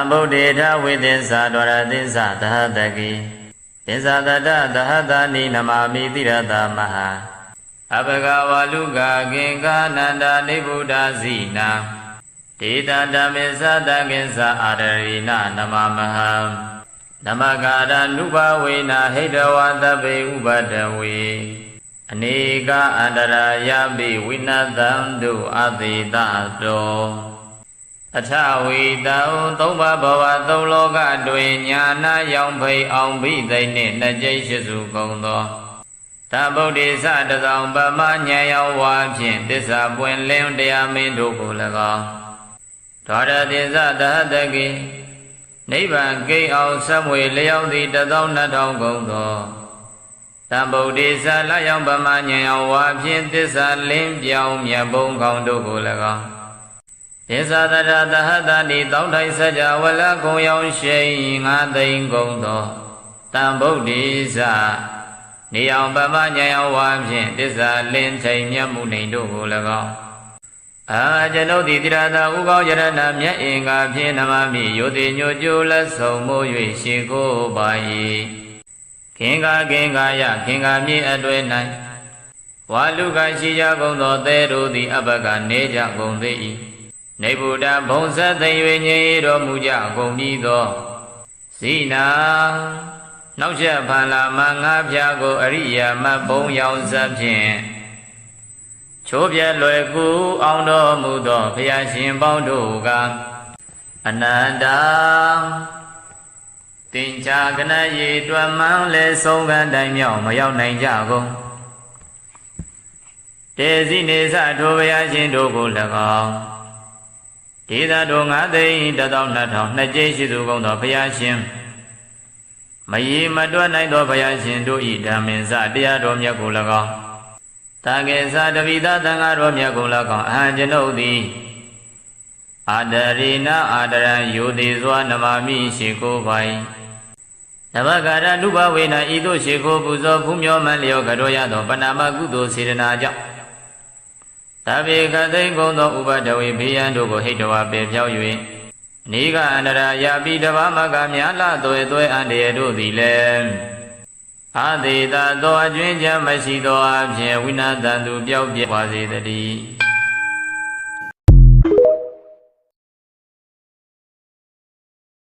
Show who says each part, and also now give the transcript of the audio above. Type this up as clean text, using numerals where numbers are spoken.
Speaker 1: ဗုဒ္ဓေထဝိသင်္စာဒွါရသင်္စာသဟတကိသင်္စာတတသဟတာနိနမမိတိရတမဟာအဘဂဝါလူကကင်္ကာနန္ဒာနိဗ္ဗုဒ္ဓဇိနာဒေတဓမ္မေသတကင်္စာအာရရိနနမမဟံနမကာရနုဘဝေနဟိတဝသဗ္ဗေဥပဒဝေအနေကအန္တရာယပိဝိနသံတုအသေတတောအထဝိတောသုံးပါးဘဝသုံးလောကတွင်ညာနာရောင်ဖိအောင်ဘိသိနှင့်နှစ်ကျိတ်ရှိစုကုန်သောသဗုဒ္ဓေသတသောပမဉာဏ်ရောက်ဝါဖြင့်သစ္စာပွင့်လင်းတရားမင်းတို့ကို၎င်းဒွါရသင်္စသဟတကိနိဗ္ဗာန်ကိအောင်ဆက်မွေလျောက်သည့်12000ကုန်သောသဗုဒ္ဓေသလရောက်ပမဉာဏ်ရောက်ဝါဖြင့်သစ္စာလင်းပြောင်းမြတ်ဘုံကောင်းတို့ကို၎င်းသစ္စာတရသဟတနိတောင်းထိုင်စကြဝဠာကုံရောက်ရှိ9သိန်းကုန်သောသဗုဒ္ဓေသနေအောင်ပမဉာဏ်ရောက်ဝါဖြင့်သစ္စာလင်းထိန်မြတ်မှုနေတို့ကို၎င်းကျွန်ုပ်သည်တိရသာဥကောင်းယရဏမြတ်အင်္ဂါဖြင့်နမမိယောတိညိုကျိုးလက်ဆုံးမိုး၍ရှိကိုပါ၏ခင်္ဃယခင်္ဃမြေအတွဲ၌ဝါလူကရှိကြကုန်သောသဲတို့သည်အဘကနေကြကုန်သေး၏နေဗုဒ္ဓဘုံဆက်သိ၍ငြိမ်တော်မူကြကုန်ပြီးသောဇိနာနောက်ချက်ဖန်လာမငါးပြားကိုအရိယာမဘုံရောင်စပ်ဖြင့်ချိုးပြဲလွယ်ကူအောင်တော်မူသောဘုရားရှင်ပေါင်းတို့ကအနန္တတင်္ချာကနရေတွမ်းမှန်းလဲဆုံးခံတိုင်မြောက်မရောက်နိုင်ကြကုန်တေဇိနေသထိုဘုရားရှင်တို့ကို၎င်းဒေသတို့9သိန်း12000နှစ်ကျိရှိသူကုန်သောဘုရားရှင်မရေမတွက်နိုင်သောဘုရားရှင်တို့၏ဓမ္မင်္စတရားတော်မြတ်ကို၎င်းတာကေသတပိသသံဃာတော်မြတ်ကို၎င်းအဟံကျွန်ုပ်သည်အာဒရိနအာဒရံယောတိစွာနမမိရှိကိုပိုင်နမကာရနုဘဝေနဤသို့ရှိကိုပူဇော်ဖူးမြော်မှန်လျောကတော်ရသောပဏာမကုသိုလ်စေတနာကြောင့်သဗ္ဗေခသိင်္ဂုံသောဥပဒဝေဘေးရန်တို့ကိုဟိတဝါပေဖြောက်၍နေကအန္တရာယပိတဘာမကမြာလသွေသွေအန္တရာတို့သည်လည်းအာသေတသောအကျွင်းချမ်းမရှိသောအဖြင့်ဝိနာတန်သူပြောက်ပြပါစေတည်း